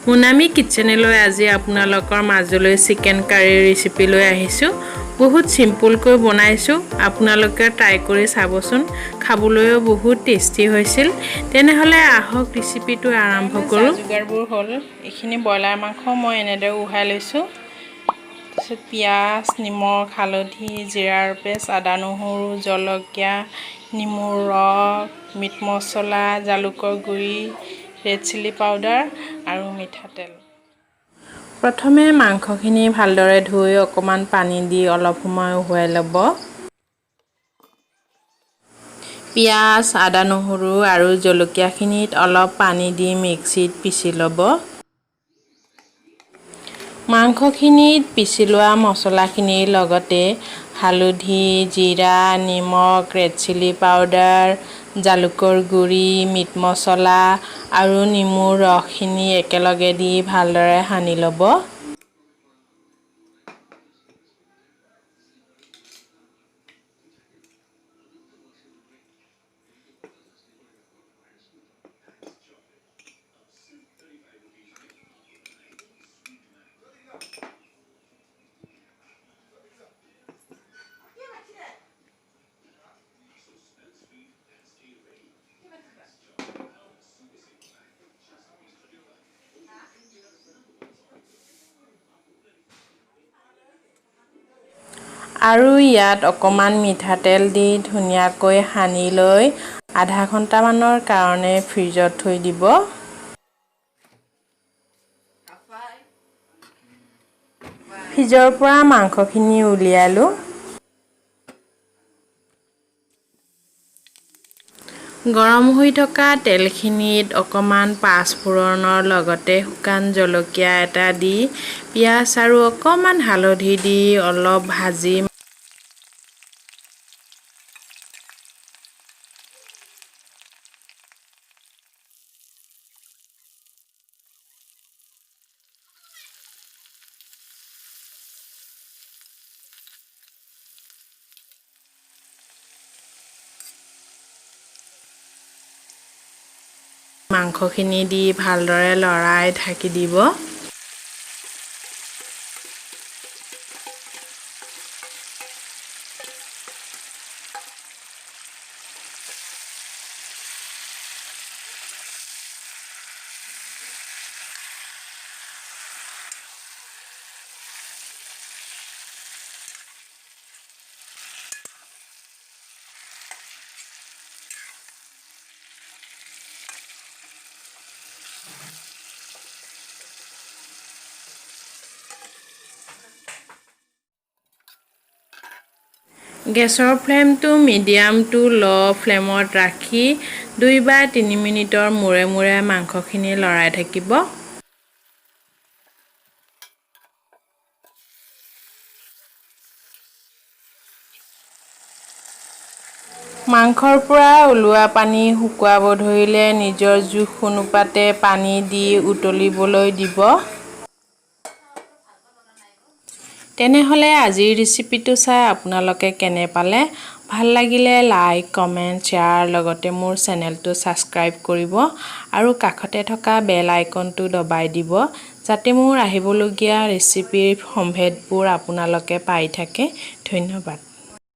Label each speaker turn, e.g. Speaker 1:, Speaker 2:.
Speaker 1: মুনামি কিচেনলৈ আজি আপোনালোকৰ মাজলৈ চিকেন কাৰী ৰেচিপি লৈ আহিছোঁ। বহুত সিম্পলকৈ বনাইছোঁ। আপোনালোকে ট্ৰাই কৰি চাবচোন। খাবলৈও বহুত টেষ্টি হৈছিল। তেনেহ'লে আহক ৰেচিপিটো আৰম্ভ কৰোঁ। যোগাৰবোৰ হ'ল এইখিনি ব্ৰইলাৰ মাংস মই এনেদৰে উহাই লৈছোঁ। তাৰপিছত পিঁয়াজ, নিমখ, হালধি, জিৰাৰ পেষ্ট, আদা নহৰু, জলকীয়া, নেমুৰ ৰস, মিট মছলা, জালুকৰ গুড়ি, ৰেড চিলি পাউডাৰ আৰু মিঠাতেল। প্ৰথমে মাংসখিনি ভালদৰে ধুই অকণমান পানী দি অলপ সময় উহাই ল'ব। পিঁয়াজ, আদা নহৰু আৰু জলকীয়াখিনিত অলপ পানী দি মিক্সিত পিচি ল'ব। মাংসখিনিত পিচি লোৱা মছলাখিনিৰ লগতে হালধি, জিৰা, নিমখ, ৰেড চিলি পাউডাৰ, জালুকৰ গুড়ি, মিট মছলা আৰু নেমুৰ ৰসখিনি একেলগে দি ভালদৰে সানি ল'ব। আৰু ইয়াত অকণমান মিঠাতেল দি ধুনীয়াকৈ সানি লৈ আধা ঘণ্টামানৰ কাৰণে ফ্ৰিজত থৈ দিব। ফ্ৰিজৰ পৰা মাংসখিনি উলিয়ালোঁ। গৰম হৈ থকা তেলখিনিত অকণমান পাঁচফোৰণৰ লগতে শুকান জলকীয়া এটা দি পিঁয়াজ আৰু অকণমান হালধি দি অলপ ভাজি মাংসখিনি দি ভালদৰে লৰাই ঢাকি দিব। গেছৰ ফ্লেমটো মিডিয়াম টু ল' ফ্লেমত ৰাখি 2 বা 3 মিনিটৰ মূৰে মূৰে মাংসখিনি লৰাই থাকিব। মাংসৰ পৰা ওলোৱা পানী শুকুৱাব ধৰিলে নিজৰ জোখ অনুপাতে পানী দি উতলিবলৈ দিব। তেনেহ'লে আজিৰ ৰেচিপিটো চাই আপোনালোকে কেনে পালে? ভাল লাগিলে লাইক, কমেণ্ট, শ্বেয়াৰ লগতে মোৰ চেনেলটো ছাবস্ক্ৰাইব কৰিব আৰু কাষতে থকা বেল আইকনটো দবাই দিব যাতে মোৰ আহিবলগীয়া ৰেচিপিৰ সম্ভেদবোৰ আপোনালোকে পাই থাকে। ধন্যবাদ।